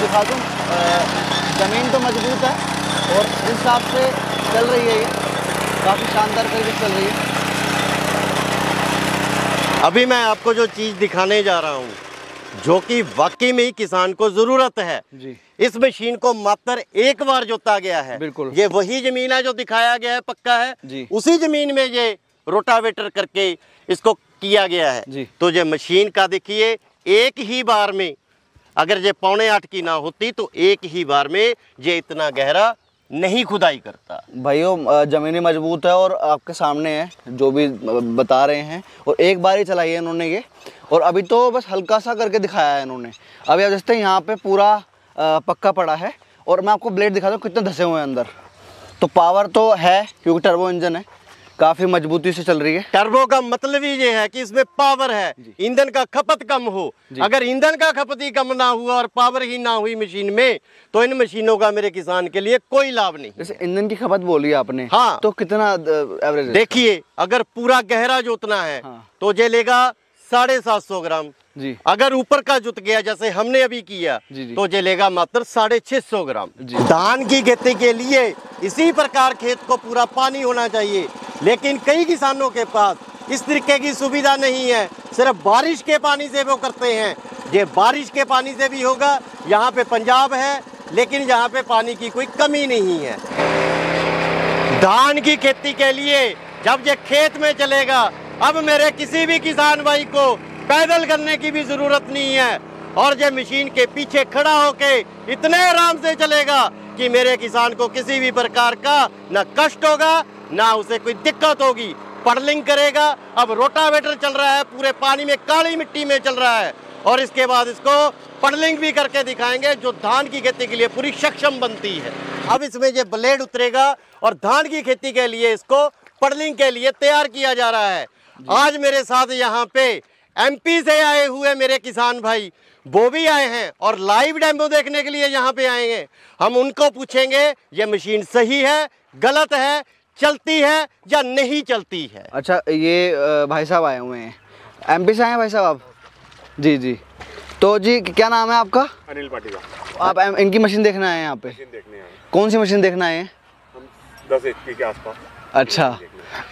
दिखा दूँ, ज़मीन तो मजबूत है और इस हिसाब से चल रही है, ये काफ़ी शानदार तरीके से चल रही है। अभी मैं आपको जो चीज़ दिखाने जा रहा हूँ, जो कि वाकई में ही किसान को ज़रूरत है जी। इस मशीन को मात्र एक बार जोता गया है। बिल्कुल, ये वही ज़मीन है जो दिखाया गया है, पक्का है जी। उसी ज़मीन में ये रोटावेटर करके इसको किया गया है जी। तो ये मशीन का देखिए, एक ही बार में अगर ये 7.25 की ना होती तो एक ही बार में ये इतना गहरा नहीं खुदाई करता। भाइयों ज़मीनें मजबूत है और आपके सामने है जो भी बता रहे हैं, और एक बार ही चलाई है इन्होंने ये, और अभी तो बस हल्का सा करके दिखाया है इन्होंने। अभी आप देखते हैं यहाँ पे पूरा पक्का पड़ा है, और मैं आपको ब्लेड दिखा दूँ कितने धसे हुए हैं अंदर। तो पावर तो है क्योंकि टर्बो इंजन है, काफ़ी मजबूती से चल रही है। टर्बो का मतलब ही ये है कि इसमें पावर है, ईंधन का खपत कम हो। अगर ईंधन का खपत ही कम ना हुआ और पावर ही ना हुई मशीन में, तो इन मशीनों का मेरे किसान के लिए कोई लाभ नहीं। जैसे ईंधन की खपत बोली आपने, हाँ, तो कितना एवरेज? देखिए, अगर पूरा गहरा जोतना है तो ये लेगा 750 ग्राम जी। अगर ऊपर का जुत गया जैसे हमने अभी किया तो ये लेगा मात्र 650 ग्राम। धान की खेती के लिए इसी प्रकार खेत को पूरा पानी होना चाहिए, लेकिन कई किसानों के पास इस तरीके की सुविधा नहीं है, सिर्फ बारिश के पानी से वो करते हैं। ये बारिश के पानी से भी होगा, यहाँ पे पंजाब है लेकिन यहाँ पे पानी की कोई कमी नहीं है। धान की खेती के लिए जब ये खेत में चलेगा, अब मेरे किसी भी किसान भाई को पैदल करने की भी जरूरत नहीं है, और ये मशीन के पीछे खड़ा होके इतने आराम से चलेगा कि मेरे किसान को किसी भी प्रकार का ना कष्ट होगा ना उसे कोई दिक्कत होगी। पडलिंग करेगा, अब रोटावेटर चल रहा है, पूरे पानी में काली मिट्टी में चल रहा है, और इसके बाद इसको पडलिंग भी करके दिखाएंगे जो धान की खेती के लिए पूरी सक्षम बनती है। अब इसमें ये ब्लेड उतरेगा और धान की खेती के लिए इसको पडलिंग के लिए तैयार किया जा रहा है। आज मेरे साथ यहाँ पे MP से आए हुए मेरे किसान भाई वो भी आए हैं और लाइव डेमो देखने के लिए यहाँ पे आएंगे। हम उनको पूछेंगे ये मशीन सही है, गलत है, चलती है या नहीं चलती है। अच्छा, ये भाई साहब आए हुए हैं, MP से आए हैं भाई साहब आप? जी जी। तो जी क्या नाम है आपका? अनिल पाटिल। आप इनकी मशीन देखने आए हैं यहाँ पे? मशीन देखने आए। कौन सी मशीन देखने आए हैं? हम 10 HP के आसपास। अच्छा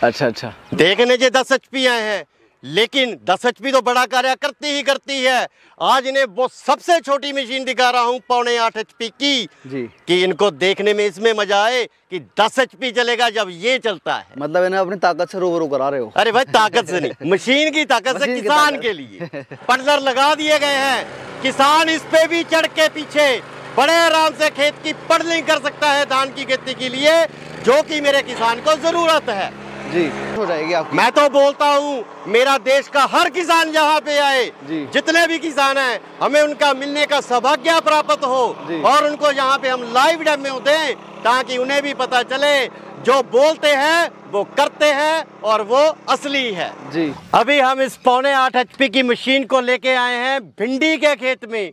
अच्छा अच्छा। देखने के 10 HP आए हैं, लेकिन 10 HP तो बड़ा कार्य करती ही करती है। आज इन्हें वो सबसे छोटी मशीन दिखा रहा हूँ 7.25 HP की जी, कि इनको देखने में इसमें मजा आए कि 10 HP चलेगा जब ये चलता है। मतलब इन्हें अपनी ताकत से रूबरू करा रहे हो? अरे भाई ताकत से नहीं, मशीन की ताकत से किसान के लिए पल्लर लगा दिए गए हैं। किसान इस पे भी चढ़ के पीछे बड़े आराम से खेत की पडलिंग कर सकता है धान की खेती के लिए, जो कि मेरे किसान को जरूरत है। जी हो जाएगी आपकी। मैं तो बोलता हूँ मेरा देश का हर किसान यहाँ पे आए, जितने भी किसान हैं, हमें उनका मिलने का सौभाग्य प्राप्त हो और उनको यहाँ पे हम लाइव डेमो दें ताकि उन्हें भी पता चले जो बोलते हैं वो करते हैं और वो असली है। जी अभी हम इस 7.25 HP की मशीन को लेके आए हैं भिंडी के खेत में।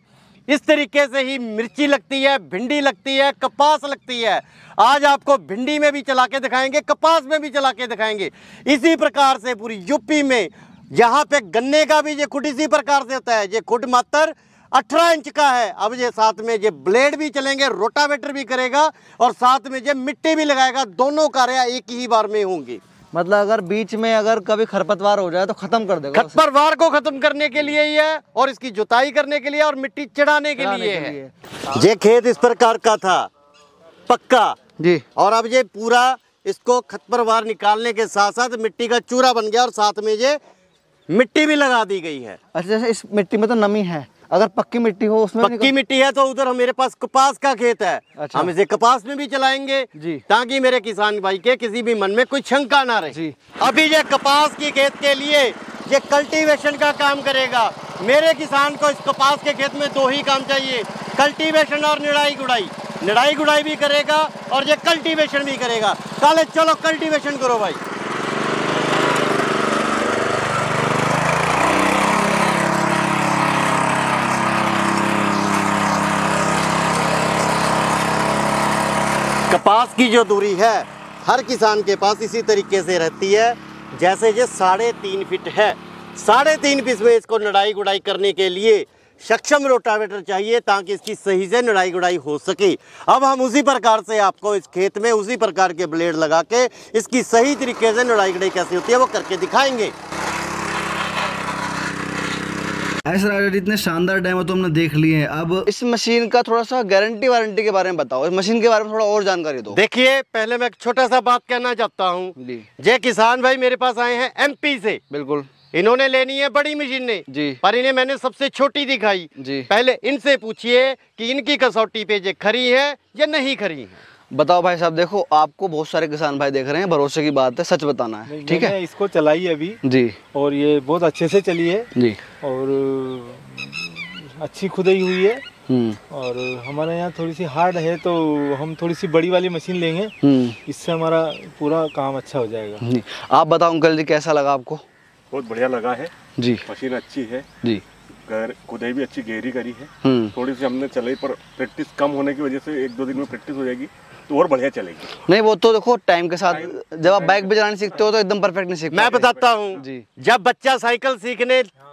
इस तरीके से ही मिर्ची लगती है, भिंडी लगती है, कपास लगती है। आज आपको भिंडी में भी चला के दिखाएंगे, कपास में भी चला के दिखाएंगे। इसी प्रकार से पूरी यूपी में यहाँ पे गन्ने का भी ये खुड इसी प्रकार से होता है। ये खुड मात्र 18 इंच का है। अब ये साथ में ये ब्लेड भी चलेंगे, रोटावेटर भी करेगा और साथ में ये मिट्टी भी लगाएगा। दोनों कार्य एक ही बार में होंगे। मतलब अगर बीच में अगर कभी खरपतवार हो जाए तो खत्म कर देगा? खरपतवार को खत्म करने के लिए ही है और इसकी जुताई करने के लिए और मिट्टी चढ़ाने के लिए है। ये खेत इस प्रकार का था, पक्का जी, और अब ये पूरा इसको खरपतवार निकालने के साथ साथ मिट्टी का चूरा बन गया और साथ में ये मिट्टी भी लगा दी गई है। अच्छा, जैसे इस मिट्टी में तो नमी है, अगर पक्की मिट्टी हो उसमें? पक्की मिट्टी है तो उधर मेरे पास कपास का खेत है। अच्छा। हम इसे कपास में भी चलाएंगे जी, ताकि मेरे किसान भाई के किसी भी मन में कोई शंका ना रहे जी। अभी ये कपास की खेत के लिए ये कल्टीवेशन का काम करेगा। मेरे किसान को इस कपास के खेत में 2 ही काम चाहिए, कल्टीवेशन और निड़ाई गुड़ाई। निड़ाई गुड़ाई भी करेगा और ये कल्टीवेशन भी करेगा। चले चलो कल्टीवेशन करो भाई। कपास की जो दूरी है हर किसान के पास इसी तरीके से रहती है, जैसे ये 3.5 फीट है। 3.5 फीट में इसको निड़ाई गुड़ाई करने के लिए सक्षम रोटावेटर चाहिए ताकि इसकी सही से निराई गुड़ाई हो सके। अब हम उसी प्रकार से आपको इस खेत में उसी प्रकार के ब्लेड लगा के इसकी सही तरीके से निराई गुड़ाई कैसे होती है वो करके दिखाएंगे। ऐसे राजा इतने शानदार डेमो तो हमने देख लिए हैं। अब इस मशीन का थोड़ा सा गारंटी वारंटी के बारे में बताओ, इस मशीन के बारे में थोड़ा और जानकारी दो। देखिए, पहले मैं एक छोटा सा बात कहना चाहता हूँ। जे किसान भाई मेरे पास आए हैं MP से, बिल्कुल, इन्होंने लेनी है बड़ी मशीनें जी, पर इन्हें मैंने सबसे छोटी दिखाई जी। पहले इनसे पूछिए कि इनकी कसौटी पे जे खरी है या नहीं खरी है। बताओ भाई साहब, देखो आपको बहुत सारे किसान भाई देख रहे हैं, भरोसे की बात है, सच बताना है, ठीक है। इसको चलाई अभी जी, और ये बहुत अच्छे से चली है जी, और अच्छी खुदाई हुई है। और हमारे यहाँ थोड़ी सी हार्ड है तो हम थोड़ी सी बड़ी वाली मशीन लेंगे, इससे हमारा पूरा काम अच्छा हो जाएगा। आप बताओ अंकल जी, कैसा लगा आपको? बहुत बढ़िया लगा है जी, मशीन अच्छी है जी, खुदाई भी अच्छी गहरी करी है। थोड़ी सी हमने चलाई पर प्रैक्टिस कम होने की वजह से 1-2 दिन में प्रैक्टिस हो जाएगी तो और बढ़िया चलेगी। नहीं, वो तो देखो टाइम के साथ, जब आप बाइक भी चलाने सीखते हो तो एकदम परफेक्ट नहीं सीखते। मैं बताता हूँ, जब बच्चा साइकिल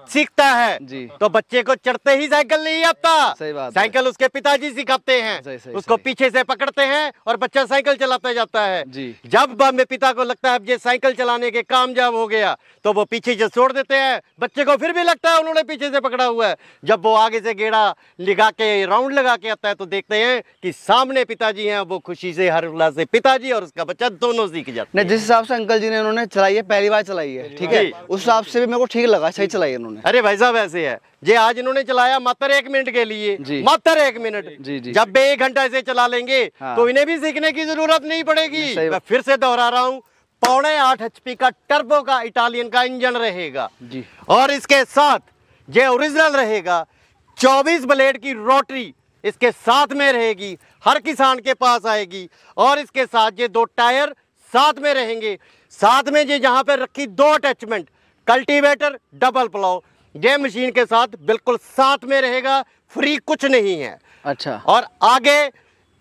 सीखता है जी, तो बच्चे को चढ़ते ही साइकिल नहीं आता। सही बात, साइकिल उसके पिताजी सिखाते हैं, उसको पीछे से पकड़ते हैं और बच्चा साइकिल चलाता जाता है जी। जब मेरे पिता को लगता है ये साइकिल चलाने के कामयाब हो गया तो वो पीछे से छोड़ देते हैं, बच्चे को फिर भी लगता है उन्होंने पीछे से पकड़ा हुआ है। जब वो आगे से गेड़ा लगा के राउंड लगा के आता है तो देखते हैं कि सामने पिताजी हैं, वो खुशी से हर उल्लास से पिताजी और उसका बच्चा दोनों सीख जाते हैं। जिस हिसाब से अंकल जी ने उन्होंने चलाई है, पहली बार चलाई है, ठीक है, उस हिसाब से भी मेरे को ठीक लगा, सही चलाई है उन्होंने। अरे भाई साहब, ऐसे है जे आज इन्होंने चलाया मात्र 1 मिनट के लिए, मात्र 1 मिनट जी, जी। जब 1 घंटा ऐसे चला लेंगे तो इन्हें भी सीखने की जरूरत नहीं पड़ेगी। मैं फिर से दोहरा रहा हूँ, 8.5 HP का टर्बो का इटालियन का इंजन रहेगा जी, और इसके साथ ये ओरिजिनल रहेगा। 24 ब्लेड की रोटरी इसके साथ में रहेगी, हर किसान के पास आएगी। और इसके साथ ये 2 टायर साथ में रहेंगे। साथ में ये जहाँ पे रखी 2 अटैचमेंट, कल्टीवेटर, डबल प्लाव, ये मशीन के साथ बिल्कुल साथ में रहेगा, फ्री कुछ नहीं है। अच्छा, और आगे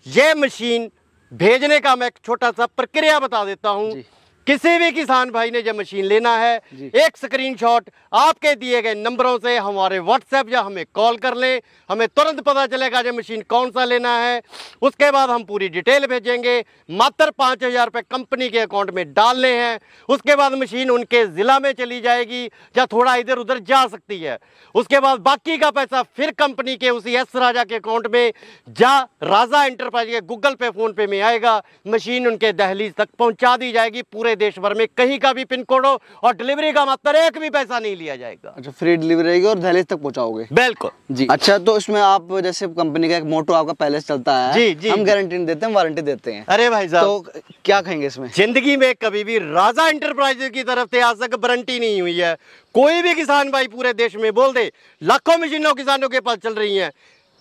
ये मशीन भेजने का मैं एक छोटा सा प्रक्रिया बता देता हूँ। किसी भी किसान भाई ने जब मशीन लेना है, एक स्क्रीनशॉट आपके दिए गए नंबरों से हमारे व्हाट्सएप या हमें कॉल कर ले, हमें तुरंत पता चलेगा जो मशीन कौन सा लेना है। उसके बाद हम पूरी डिटेल भेजेंगे, मात्र 5000 रुपये कंपनी के अकाउंट में डालने हैं। उसके बाद मशीन उनके ज़िला में चली जाएगी या थोड़ा इधर उधर जा सकती है। उसके बाद बाकी का पैसा फिर कंपनी के उसी एस राजा के अकाउंट में या राजा एंटरप्राइज के गूगल पे, फोन पे में आएगा। मशीन उनके दहलीज तक पहुंचा दी जाएगी, पूरे देश भर में कहीं का भी पिन कोड हो, और डिलीवरी का मात्र 1 भी पैसा नहीं लिया जाएगा। अच्छा, फ्री डिलीवरी रहेगी और दहलीज तक पहुंचाओगे? बिल्कुल जी। अच्छा, तो इसमें आप जैसे कंपनी का एक मोटो आपका पहले से चलता है जी, जी, हम गारंटी नहीं देते, हम वारंटी देते हैं। अरे भाई साहब, तो क्या कहेंगे इसमें? जिंदगी में कभी भी राजा एंटरप्राइजेज की तरफ से आज तक वारंटी नहीं हुई है। कोई भी किसान भाई पूरे देश में बोल दे, लाखों मशीनों किसानों के पास चल रही हैं,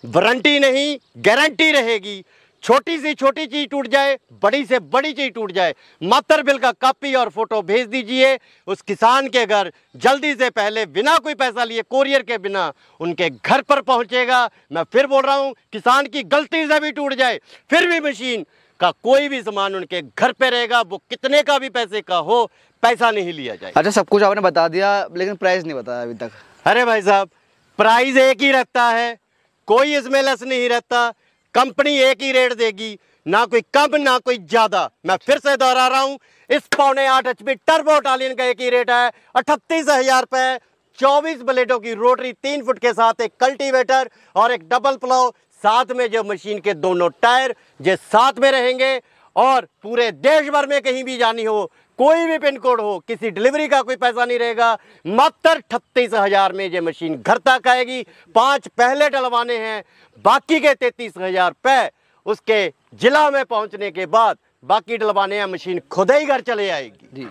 वारंटी नहीं, गारंटी रहेगी। छोटी सी छोटी चीज टूट जाए, बड़ी से बड़ी चीज टूट जाए, मात्र बिल का कॉपी और फोटो भेज दीजिए, उस किसान के घर जल्दी से पहले बिना कोई पैसा लिए कोरियर के बिना उनके घर पर पहुंचेगा। मैं फिर बोल रहा हूं, किसान की गलती से भी टूट जाए फिर भी मशीन का कोई भी सामान उनके घर पे रहेगा, वो कितने का भी पैसे का हो, पैसा नहीं लिया जाए। अच्छा, सब कुछ आपने बता दिया लेकिन प्राइस नहीं बताया अभी तक। अरे भाई साहब, प्राइस एक ही रहता है, कोई इसमें लेस नहीं रहता। कंपनी एक ही रेट देगी, ना कोई कम ना कोई ज्यादा। मैं फिर से दोहरा रहा हूं, इस 8.5 HP टर्बो इटालियन का एक ही रेट है 38,000 रुपए। 24 ब्लेडों की रोटरी 3 फुट के साथ एक कल्टीवेटर और एक डबल प्लाव, साथ में जो मशीन के दोनों टायर जो साथ में रहेंगे। और पूरे देश भर में कहीं भी जानी हो, कोई भी पिन कोड हो, किसी डिलीवरी का कोई पैसा नहीं रहेगा। मात्र 38,000 में ये मशीन घर तक आएगी। 5 पहले डलवाने हैं, बाकी के 33,000 रुपये उसके जिला में पहुंचने के बाद बाकी डलवाने हैं, मशीन खुद ही घर चले आएगी जी।